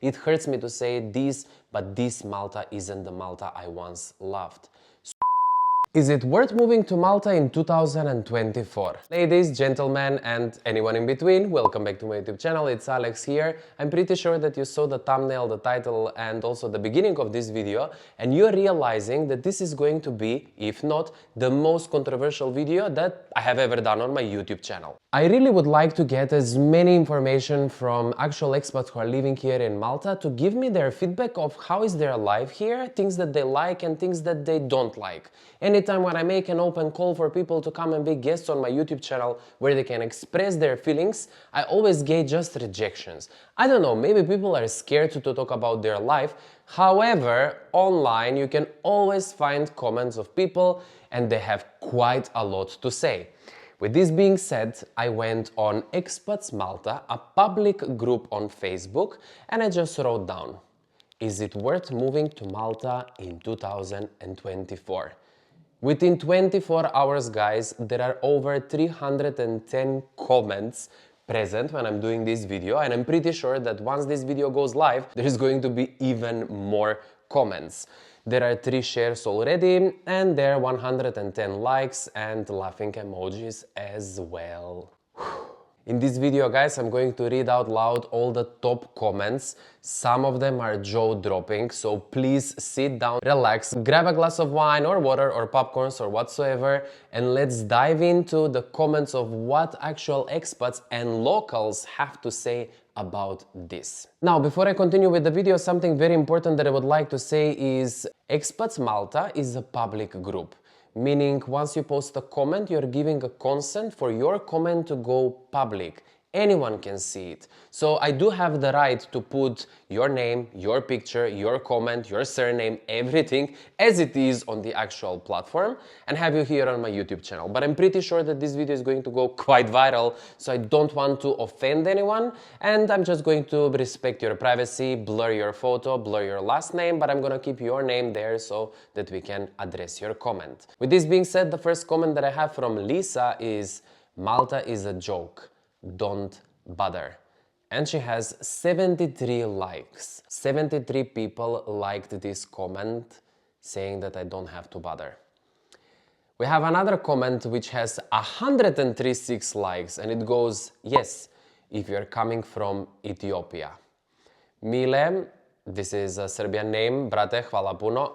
It hurts me to say this, but this Malta isn't the Malta I once loved. Is it worth moving to Malta in 2024? Ladies, gentlemen, and anyone in between, welcome back to my YouTube channel. It's Alex here. I'm pretty sure that you saw the thumbnail, the title, and also the beginning of this video, and you're realizing that this is going to be, if not, the most controversial video that I have ever done on my YouTube channel. I really would like to get as many information from actual expats who are living here in Malta to give me their feedback of how is their life here, things that they like and things that they don't like. Anytime when I make an open call for people to come and be guests on my YouTube channel where they can express their feelings, I always get just rejections. I don't know, maybe people are scared to talk about their life. However, online you can always find comments of people and they have quite a lot to say. With this being said, I went on Expats Malta, a public group on Facebook, and I just wrote down, is it worth moving to Malta in 2024? Within 24 hours, guys, there are over 310 comments present when I'm doing this video, and I'm pretty sure that once this video goes live, there is going to be even more comments. There are 3 shares already, and there are 110 likes and laughing emojis as well. In this video, guys, I'm going to read out loud all the top comments. Some of them are jaw-dropping, so please sit down, relax, grab a glass of wine or water or popcorns or whatsoever, and let's dive into the comments of what actual expats and locals have to say about this. Now, before I continue with the video, something very important that I would like to say is Expats Malta is a public group. Meaning, once you post a comment, you're giving a consent for your comment to go public. Anyone can see it. So I do have the right to put your name, your picture, your comment, your surname, everything as it is on the actual platform and have you here on my YouTube channel. But I'm pretty sure that this video is going to go quite viral, so I don't want to offend anyone and I'm just going to respect your privacy, blur your photo, blur your last name, but I'm gonna keep your name there so that we can address your comment. With this being said, the first comment that I have from Lisa is, Malta is a joke. Don't bother. And she has 73 likes. 73 people liked this comment saying that I don't have to bother. We have another comment which has 136 likes and it goes, yes, if you're coming from Ethiopia. Mile, this is a Serbian name, brate, hvala puno.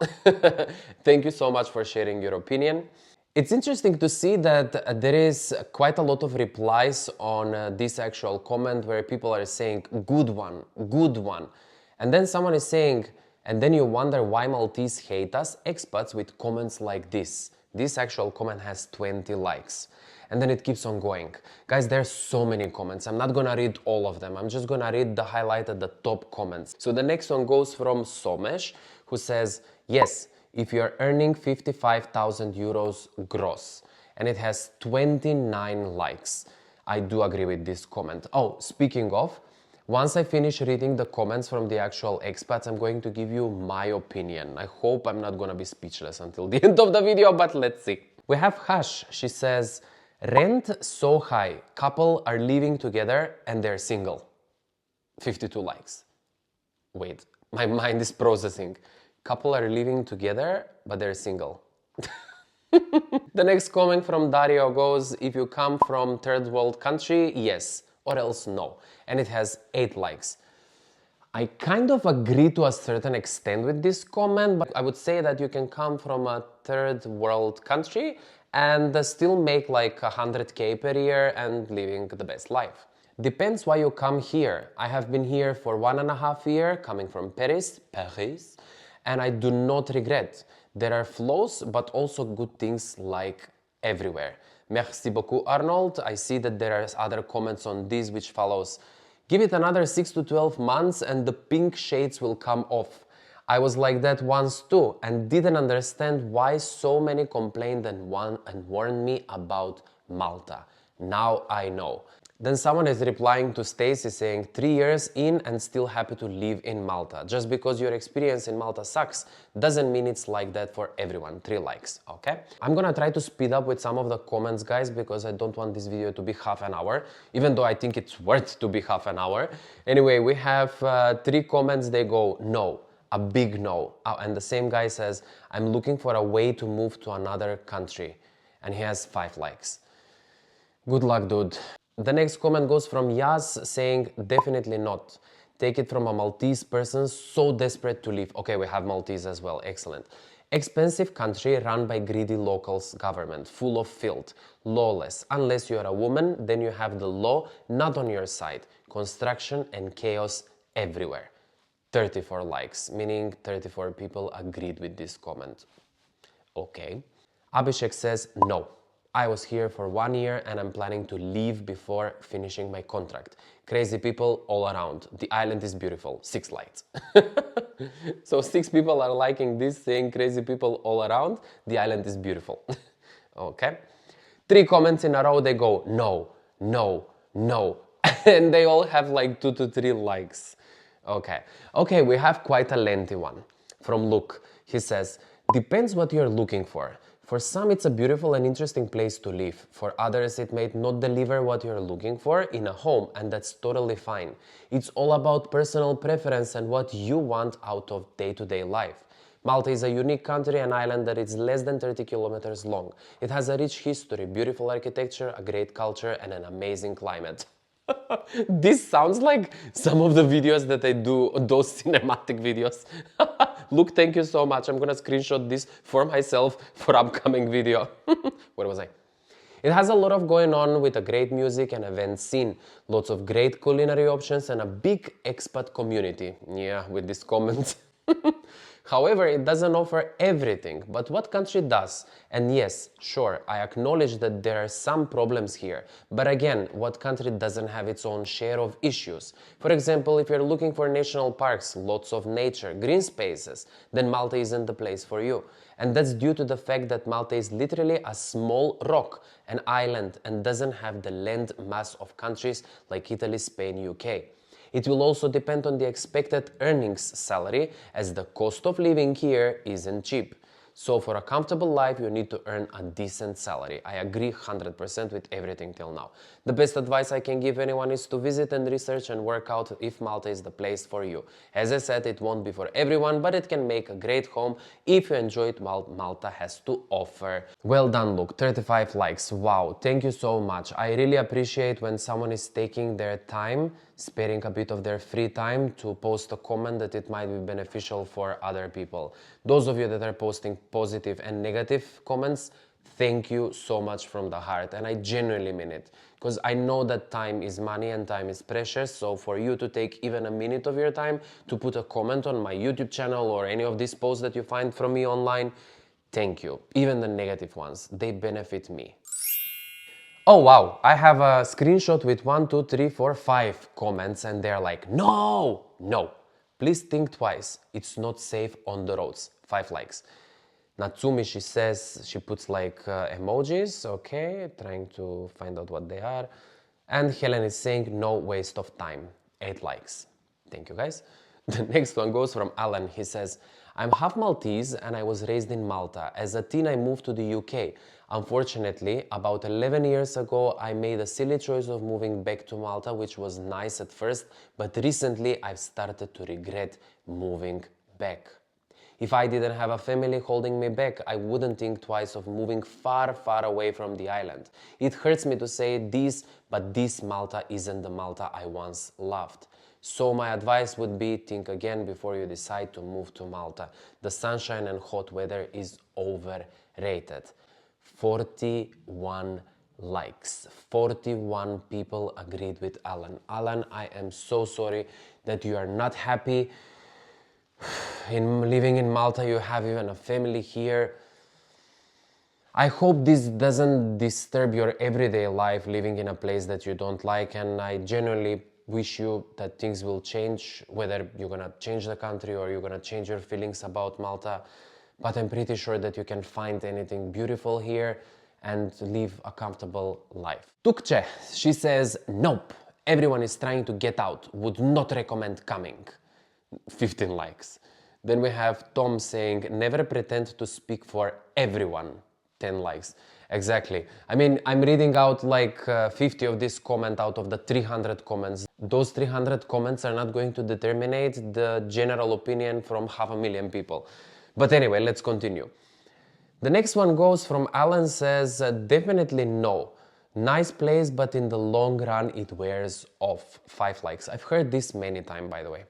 Thank you so much for sharing your opinion. It's interesting to see that there is quite a lot of replies on this actual comment where people are saying, good one, good one. And then someone is saying, and then you wonder why Maltese hate us, expats, with comments like this. This actual comment has 20 likes. And then it keeps on going. Guys, there's so many comments. I'm not gonna read all of them. I'm just gonna read the highlighted, the top comments. So the next one goes from Somesh, who says, yes, if you're earning 55,000 euros gross, and it has 29 likes. I do agree with this comment. Oh, speaking of, once I finish reading the comments from the actual expats, I'm going to give you my opinion. I hope I'm not gonna be speechless until the end of the video, but let's see. We have Hash. She says, rent so high, couple are living together and they're single. 52 likes. Wait, my mind is processing. Couple are living together, but they're single. The next comment from Dario goes, if you come from third world country, yes, or else no. And it has 8 likes. I kind of agree to a certain extent with this comment, but I would say that you can come from a third world country and still make like 100k per year and living the best life. Depends why you come here. I have been here for 1.5 years, coming from Paris, and I do not regret. There are flaws, but also good things like everywhere. Merci beaucoup, Arnold. I see that there are other comments on this which follows. Give it another 6 to 12 months and the pink shades will come off. I was like that once too and didn't understand why so many complained and warned me about Malta. Now I know. Then someone is replying to Stacy saying 3 years in and still happy to live in Malta. Just because your experience in Malta sucks doesn't mean it's like that for everyone. 3 likes, okay? I'm gonna try to speed up with some of the comments, guys, because I don't want this video to be half an hour, even though I think it's worth to be half an hour. Anyway, we have 3 comments. They go no, a big no. And the same guy says, I'm looking for a way to move to another country. And he has 5 likes. Good luck, dude. The next comment goes from Yaz saying, definitely not. Take it from a Maltese person so desperate to leave. Okay, we have Maltese as well. Excellent. Expensive country run by greedy locals government, full of filth, lawless. Unless you're a woman, then you have the law not on your side. Construction and chaos everywhere. 34 likes, meaning 34 people agreed with this comment. Okay. Abhishek says, no. I was here for 1 year and I'm planning to leave before finishing my contract. Crazy people all around. The island is beautiful. 6 likes. So 6 people are liking this, saying crazy people all around. The island is beautiful. Okay. 3 comments in a row, they go no, no, no. And they all have like 2 to 3 likes. Okay. Okay, we have quite a lengthy one. From Luke. He says, depends what you're looking for. For some, it's a beautiful and interesting place to live. For others, it may not deliver what you're looking for in a home, and that's totally fine. It's all about personal preference and what you want out of day-to-day life. Malta is a unique country and island that is less than 30 kilometers long. It has a rich history, beautiful architecture, a great culture, and an amazing climate. This sounds like some of the videos that I do, those cinematic videos. Look, thank you so much. I'm gonna screenshot this for myself for upcoming video. Where was I? It has a lot of going on with a great music and event scene, lots of great culinary options and a big expat community. Yeah, with this comment. However, it doesn't offer everything, but what country does? And yes, sure, I acknowledge that there are some problems here, but again, what country doesn't have its own share of issues? For example, if you're looking for national parks, lots of nature, green spaces, then Malta isn't the place for you. And that's due to the fact that Malta is literally a small rock, an island, and doesn't have the land mass of countries like Italy, Spain, UK. It will also depend on the expected earnings salary, as the cost of living here isn't cheap. So for a comfortable life, you need to earn a decent salary. I agree 100% with everything till now. The best advice I can give anyone is to visit and research and work out if Malta is the place for you. As I said, it won't be for everyone, but it can make a great home if you enjoy what Malta has to offer. Well done, Luke. 35 likes. Wow, thank you so much. I really appreciate when someone is taking their time, sparing a bit of their free time to post a comment that it might be beneficial for other people. Those of you that are posting positive and negative comments, thank you so much from the heart, and I genuinely mean it, because I know that time is money and time is precious. So for you to take even a minute of your time to put a comment on my YouTube channel or any of these posts that you find from me online, thank you. Even the negative ones, they benefit me. Oh wow, I have a screenshot with 1, 2, 3, 4, 5 comments and they're like, no, no, please think twice, it's not safe on the roads. 5 likes. Natsumi, she says, she puts like emojis, okay, trying to find out what they are. And Helen is saying, no waste of time. 8 likes. Thank you, guys. The next one goes from Alan. He says, I'm half Maltese and I was raised in Malta. As a teen, I moved to the UK. Unfortunately, about 11 years ago, I made a silly choice of moving back to Malta, which was nice at first, but recently I've started to regret moving back. If I didn't have a family holding me back, I wouldn't think twice of moving far, far away from the island. It hurts me to say this, but this Malta isn't the Malta I once loved. So my advice would be, think again before you decide to move to Malta. The sunshine and hot weather is overrated. 41 likes. 41 people agreed with Alan. Alan, I am so sorry that you are not happy in living in Malta. You have even a family here. I hope this doesn't disturb your everyday life living in a place that you don't like, and I genuinely wish you that things will change, whether you're gonna change the country or you're gonna change your feelings about Malta. But I'm pretty sure that you can find anything beautiful here, and live a comfortable life. Tukche, she says, nope, everyone is trying to get out, would not recommend coming. 15 likes. Then we have Tom saying, never pretend to speak for everyone. 10 likes. Exactly. I mean, I'm reading out like 50 of this comment out of the 300 comments. Those 300 comments are not going to determine the general opinion from 500,000 people. But anyway, let's continue. The next one goes from Alan says, definitely no. Nice place, but in the long run it wears off. 5 likes. I've heard this many times, by the way.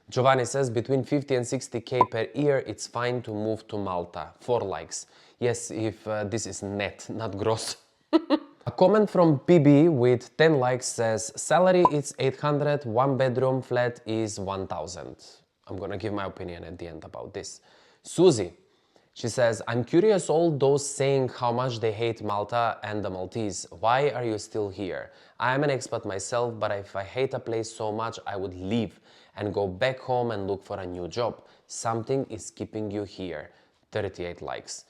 Giovanni says, between 50 and 60k per year, it's fine to move to Malta. 4 likes. Yes, if this is net, not gross. A comment from PB with 10 likes says, salary is 800, 1 bedroom flat is 1000. I'm gonna give my opinion at the end about this. Susie, she says, I'm curious all those saying how much they hate Malta and the Maltese. Why are you still here? I'm an expat myself, but if I hate a place so much, I would leave and go back home and look for a new job. Something is keeping you here. 38 likes.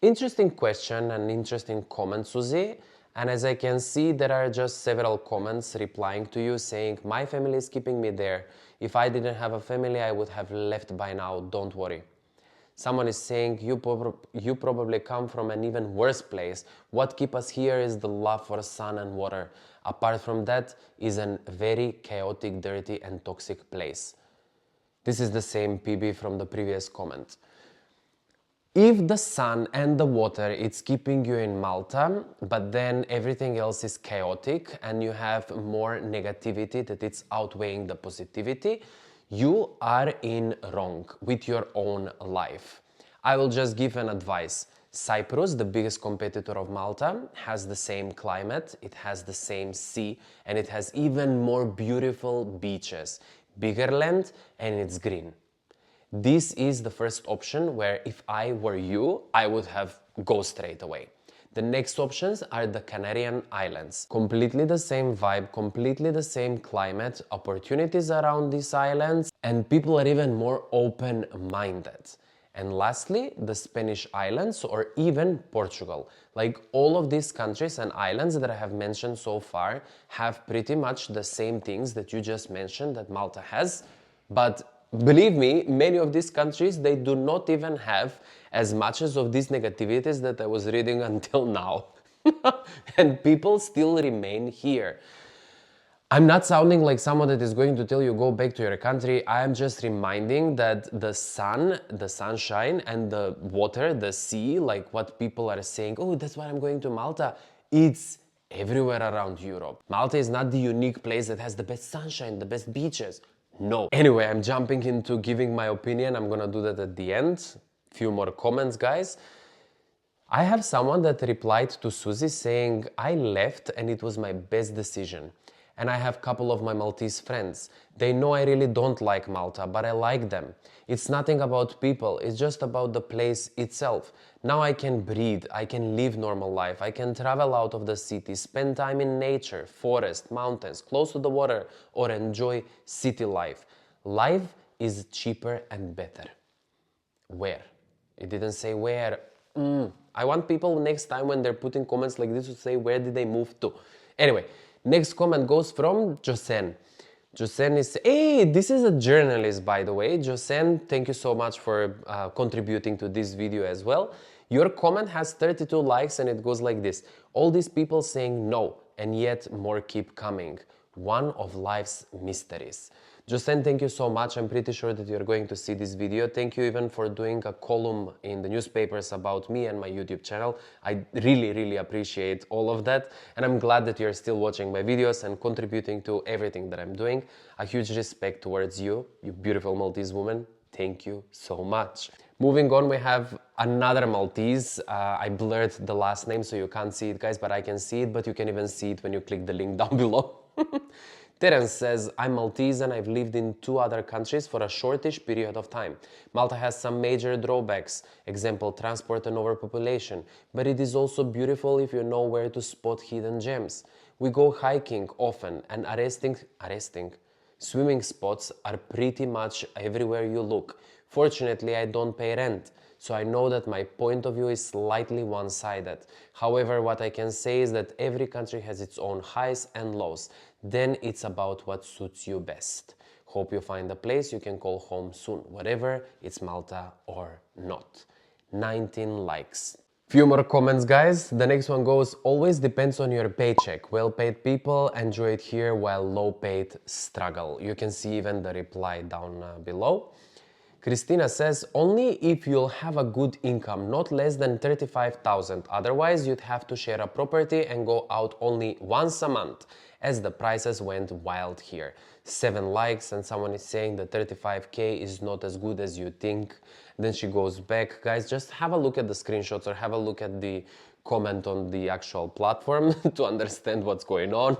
Interesting question and interesting comment, Susie. And as I can see, there are just several comments replying to you saying, my family is keeping me there. If I didn't have a family, I would have left by now, don't worry. Someone is saying, you probably come from an even worse place. What keeps us here is the love for sun and water. Apart from that, is a very chaotic, dirty and toxic place. This is the same PB from the previous comment. If the sun and the water it's keeping you in Malta, but then everything else is chaotic and you have more negativity that it's outweighing the positivity, you are in wrong with your own life. I will just give an advice. Cyprus, the biggest competitor of Malta, has the same climate, it has the same sea, and it has even more beautiful beaches, bigger land, and it's green. This is the first option where if I were you, I would have go straight away. The next options are the Canarian Islands. Completely the same vibe, completely the same climate, opportunities around these islands, and people are even more open-minded. And lastly, the Spanish islands or even Portugal. Like all of these countries and islands that I have mentioned so far have pretty much the same things that you just mentioned that Malta has, but believe me, many of these countries, they do not even have as much as of these negativities that I was reading until now. And people still remain here. I'm not sounding like someone that is going to tell you go back to your country. I am just reminding that the sun, the sunshine and the water, the sea, like what people are saying, oh, that's why I'm going to Malta. It's everywhere around Europe. Malta is not the unique place that has the best sunshine, the best beaches. No. Anyway, I'm jumping into giving my opinion. I'm gonna do that at the end. Few more comments, guys. I have someone that replied to Susie saying, I left and it was my best decision. And I have a couple of my Maltese friends. They know I really don't like Malta, but I like them. It's nothing about people, it's just about the place itself. Now I can breathe, I can live normal life, I can travel out of the city, spend time in nature, forest, mountains, close to the water, or enjoy city life. Life is cheaper and better. Where? It didn't say where. I want people next time when they're putting comments like this to say where did they move to. Anyway, next comment goes from Josen. Josen is, hey, this is a journalist, by the way. Josen, thank you so much for contributing to this video as well. Your comment has 32 likes and it goes like this. All these people saying no, and yet more keep coming. One of life's mysteries. Josen, thank you so much. I'm pretty sure that you're going to see this video. Thank you even for doing a column in the newspapers about me and my YouTube channel. I really, really appreciate all of that. And I'm glad that you're still watching my videos and contributing to everything that I'm doing. A huge respect towards you, you beautiful Maltese woman. Thank you so much. Moving on, we have another Maltese. I blurred the last name so you can't see it, guys, but I can see it, but you can even see it when you click the link down below. Terence says, I'm Maltese and I've lived in 2 other countries for a shortish period of time. Malta has some major drawbacks, example transport and overpopulation, but it is also beautiful if you know where to spot hidden gems. We go hiking often and swimming spots are pretty much everywhere you look. Fortunately, I don't pay rent, so I know that my point of view is slightly one-sided. However, what I can say is that every country has its own highs and lows. Then it's about what suits you best. Hope you find a place you can call home soon, whatever it's Malta or not. 19 likes. Few more comments, guys. The next one goes, always depends on your paycheck. Well-paid people enjoy it here while low-paid struggle. You can see even the reply down below. Christina says, only if you'll have a good income, not less than 35,000. Otherwise, you'd have to share a property and go out only once a month, as the prices went wild here. 7 likes, and someone is saying that 35k is not as good as you think. Then she goes back. Guys, just have a look at the screenshots or have a look at the comment on the actual platform to understand what's going on.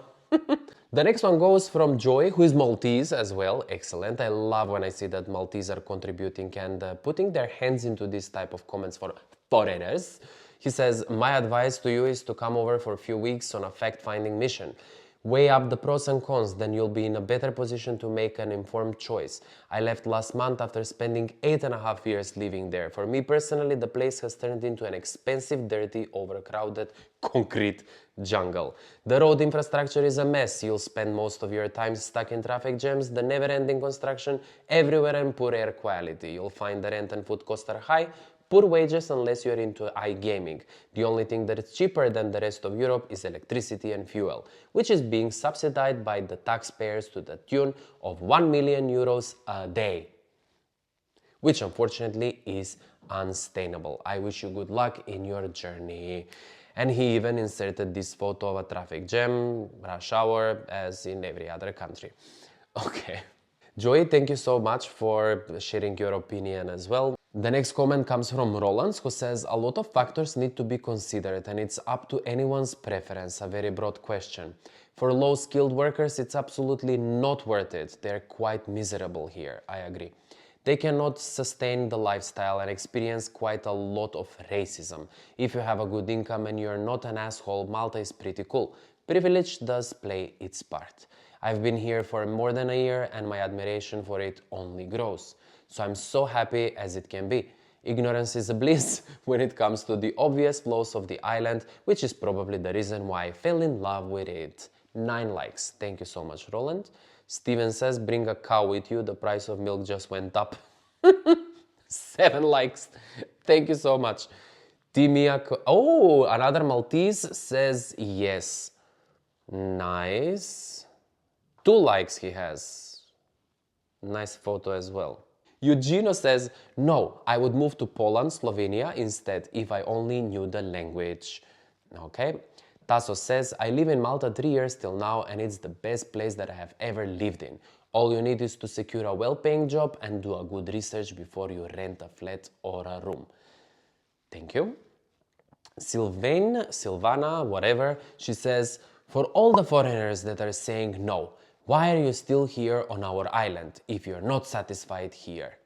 The next one goes from Joy, who is Maltese as well. Excellent. I love when I see that Maltese are contributing and putting their hands into this type of comments for foreigners. He says, my advice to you is to come over for a few weeks on a fact-finding mission. Weigh up the pros and cons, then you'll be in a better position to make an informed choice. I left last month after spending 8.5 years living there. For me personally, the place has turned into an expensive, dirty, overcrowded, concrete jungle. The road infrastructure is a mess. You'll spend most of your time stuck in traffic jams, the never-ending construction everywhere, and poor air quality. You'll find the rent and food costs are high, poor wages unless you're into iGaming. The only thing that is cheaper than the rest of Europe is electricity and fuel, which is being subsidized by the taxpayers to the tune of 1 million euros a day, which unfortunately is unsustainable. I wish you good luck in your journey. And he even inserted this photo of a traffic jam, rush hour, as in every other country. Okay. Joey, thank you so much for sharing your opinion as well. The next comment comes from Roland, who says, a lot of factors need to be considered and it's up to anyone's preference. A very broad question. For low-skilled workers, it's absolutely not worth it. They're quite miserable here. I agree. They cannot sustain the lifestyle and experience quite a lot of racism. If you have a good income and you're not an asshole, Malta is pretty cool. Privilege does play its part. I've been here for more than a year and my admiration for it only grows. So I'm so happy as it can be. Ignorance is a bliss when it comes to the obvious flaws of the island, which is probably the reason why I fell in love with it. 9 likes. Thank you so much, Roland. Steven says, bring a cow with you. The price of milk just went up. 7 likes. Thank you so much. Timia, oh, another Maltese says yes. Nice. 2 likes he has. Nice photo as well. Eugenio says, no, I would move to Poland, Slovenia instead if I only knew the language. Okay. Tasso says, I live in Malta 3 years till now and it's the best place that I have ever lived in. All you need is to secure a well-paying job and do a good research before you rent a flat or a room. Thank you. Silvana, whatever, she says, for all the foreigners that are saying no, why are you still here on our island if you're not satisfied here?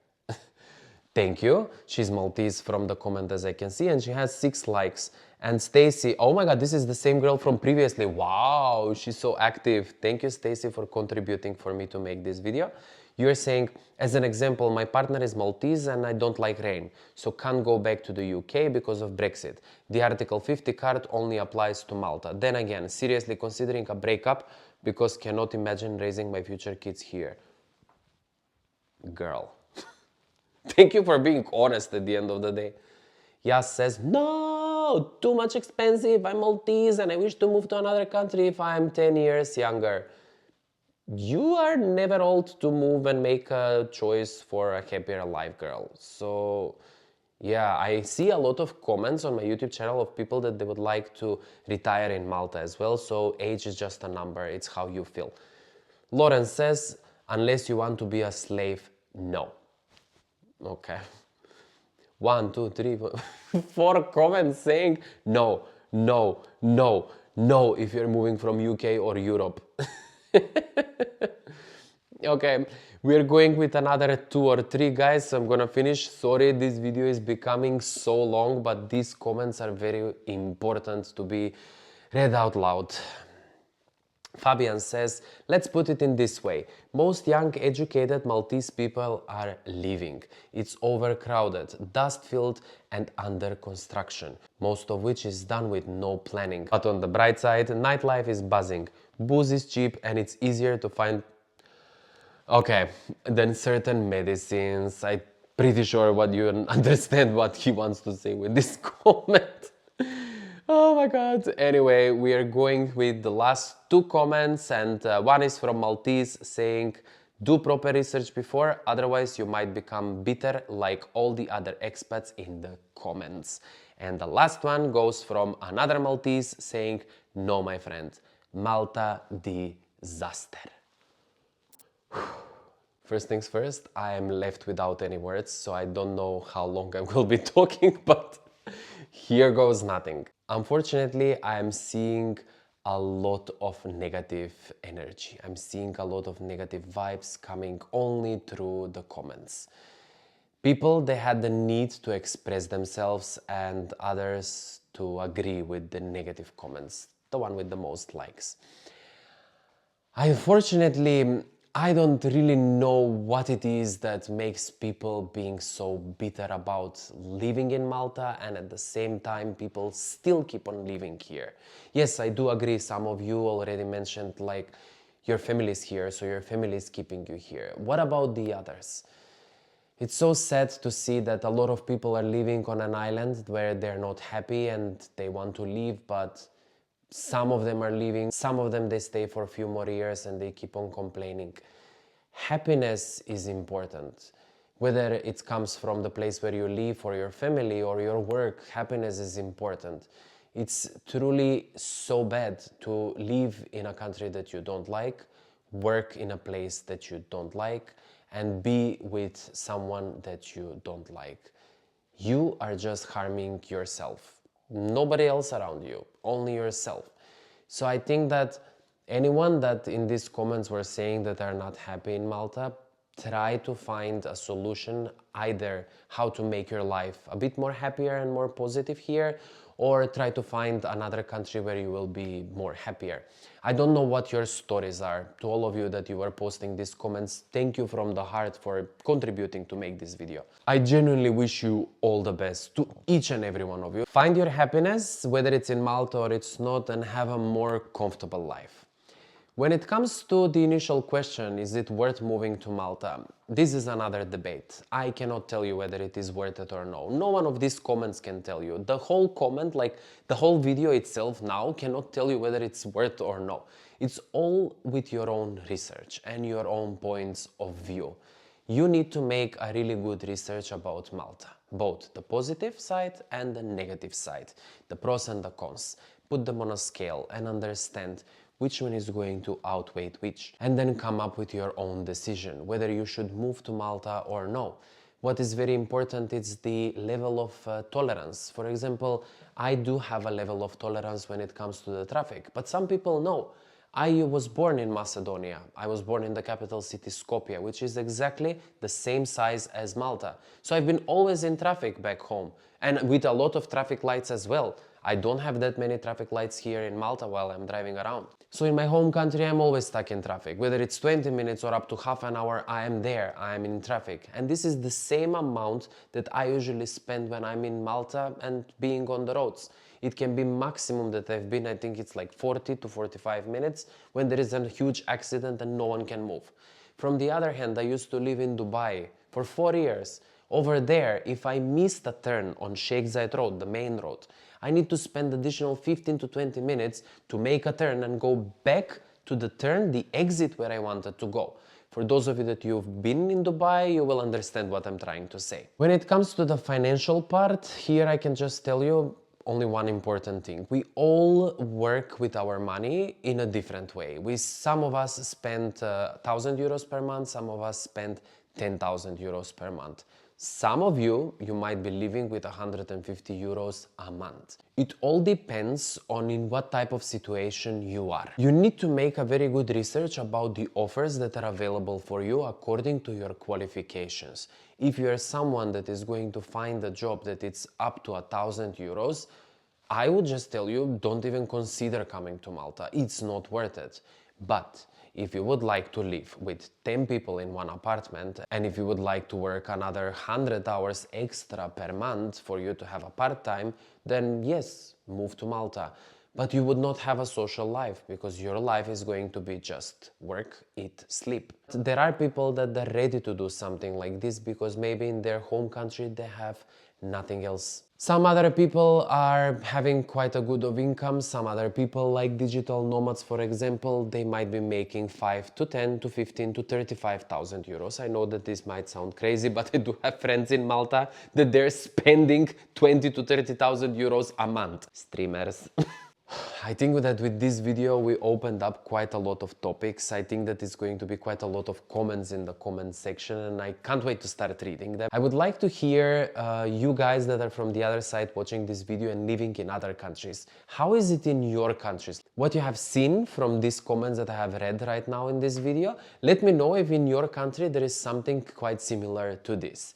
Thank you. She's Maltese from the comment as I can see and she has 6 likes. And Stacy, oh my god, this is the same girl from previously. Wow, she's so active. Thank you, Stacy, for contributing for me to make this video. You're saying, as an example, my partner is Maltese and I don't like rain, so can't go back to the UK because of Brexit. The Article 50 card only applies to Malta. Then again, seriously considering a breakup because cannot imagine raising my future kids here. Girl. Thank you for being honest at the end of the day. Yas says, no, too much expensive. I'm Maltese and I wish to move to another country if I'm 10 years younger. You are never old to move and make a choice for a happier life, girl. So yeah, I see a lot of comments on my YouTube channel of people that they would like to retire in Malta as well. So age is just a number. It's how you feel. Lauren says, unless you want to be a slave, no. Okay. 1, 2, 3, 4 comments saying no, no, no, no if you're moving from UK or Europe. Okay, we're going with another 2 or 3 guys, so I'm gonna finish. Sorry, this video is becoming so long, but these comments are very important to be read out loud. Fabian says, let's put it in this way. Most young educated Maltese people are leaving. It's overcrowded, dust-filled and under construction, most of which is done with no planning. But on the bright side, nightlife is buzzing. Booze is cheap and it's easier to find then certain medicines. I'm pretty sure what you understand what he wants to say with this comment. Oh my god. Anyway, we are going with the last two comments, and one is from Maltese saying, do proper research before, otherwise you might become bitter like all the other expats in the comments. And the last one goes from another Maltese saying, no my friend, Malta disaster. First things first, I am left without any words, so I don't know how long I will be talking, but here goes nothing. Unfortunately, I am seeing a lot of negative energy. I'm seeing a lot of negative vibes coming only through the comments. People, they had the need to express themselves and others to agree with the negative comments, the one with the most likes. Unfortunately, I don't really know what it is that makes people being so bitter about living in Malta, and at the same time people still keep on living here. Yes, I do agree, some of you already mentioned like your family is here, so your family is keeping you here. What about the others? It's so sad to see that a lot of people are living on an island where they're not happy and they want to leave, but some of them are leaving, some of them they stay for a few more years and they keep on complaining. Happiness is important. Whether it comes from the place where you live or your family or your work, happiness is important. It's truly so bad to live in a country that you don't like, work in a place that you don't like, and be with someone that you don't like. You are just harming yourself. Nobody else around you, only yourself. So I think that anyone that in these comments were saying that are not happy in Malta, try to find a solution, either how to make your life a bit more happier and more positive here, or try to find another country where you will be more happier. I don't know what your stories are. To all of you that you are posting these comments, thank you from the heart for contributing to make this video. I genuinely wish you all the best, to each and every one of you. Find your happiness, whether it's in Malta or it's not, and have a more comfortable life. When it comes to the initial question, is it worth moving to Malta? This is another debate. I cannot tell you whether it is worth it or no. No one of these comments can tell you. The whole comment, like the whole video itself now, cannot tell you whether it's worth or no. It's all with your own research and your own points of view. You need to make a really good research about Malta, both the positive side and the negative side, the pros and the cons. Put them on a scale and understand which one is going to outweigh which, and then come up with your own decision, whether you should move to Malta or no. What is very important is the level of tolerance. For example, I do have a level of tolerance when it comes to the traffic, but some people know. I was born in Macedonia. I was born in the capital city Skopje, which is exactly the same size as Malta. So I've been always in traffic back home, and with a lot of traffic lights as well. I don't have that many traffic lights here in Malta while I'm driving around. So in my home country, I'm always stuck in traffic. Whether it's 20 minutes or up to half an hour, I am there, I am in traffic. And this is the same amount that I usually spend when I'm in Malta and being on the roads. It can be maximum that I've been, I think it's like 40 to 45 minutes when there is a huge accident and no one can move. From the other hand, I used to live in Dubai for 4 years. Over there, if I missed a turn on Sheikh Zayed Road, the main road, I need to spend additional 15 to 20 minutes to make a turn and go back to the turn, the exit where I wanted to go. For those of you that you've been in Dubai, you will understand what I'm trying to say. When it comes to the financial part, here I can just tell you only one important thing. We all work with our money in a different way. Some of us spend 1,000 euros per month, some of us spend 10,000 euros per month. Some of you might be living with 150 euros a month. It all depends on in what type of situation you are. You need to make a very good research about the offers that are available for you according to your qualifications. If you are someone that is going to find a job that it's up to 1,000 euros, I would just tell you, don't even consider coming to Malta. It's not worth it. But if you would like to live with 10 people in one apartment, and if you would like to work another 100 hours extra per month for you to have a part-time, then yes, move to Malta. But you would not have a social life, because your life is going to be just work, eat, sleep. There are people that are ready to do something like this because maybe in their home country they have nothing else. Some other people are having quite a good of income. Some other people, like digital nomads, for example, they might be making 5 to 10 to 15 to 35,000 euros. I know that this might sound crazy, but I do have friends in Malta that they're spending 20 to 30,000 euros a month. Streamers. I think that with this video we opened up quite a lot of topics. I think that it's going to be quite a lot of comments in the comment section, and I can't wait to start reading them. I would like to hear you guys that are from the other side watching this video and living in other countries. How is it in your countries? What you have seen from these comments that I have read right now in this video? Let me know if in your country there is something quite similar to this.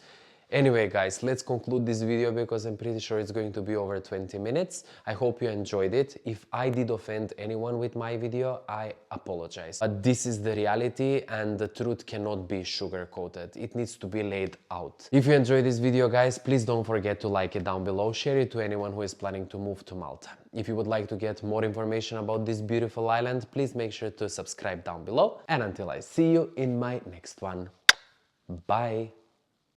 Anyway guys, let's conclude this video because I'm pretty sure it's going to be over 20 minutes. I hope you enjoyed it. If I did offend anyone with my video, I apologize. But this is the reality, and the truth cannot be sugar-coated. It needs to be laid out. If you enjoyed this video guys, please don't forget to like it down below. Share it to anyone who is planning to move to Malta. If you would like to get more information about this beautiful island, please make sure to subscribe down below. And until I see you in my next one, bye!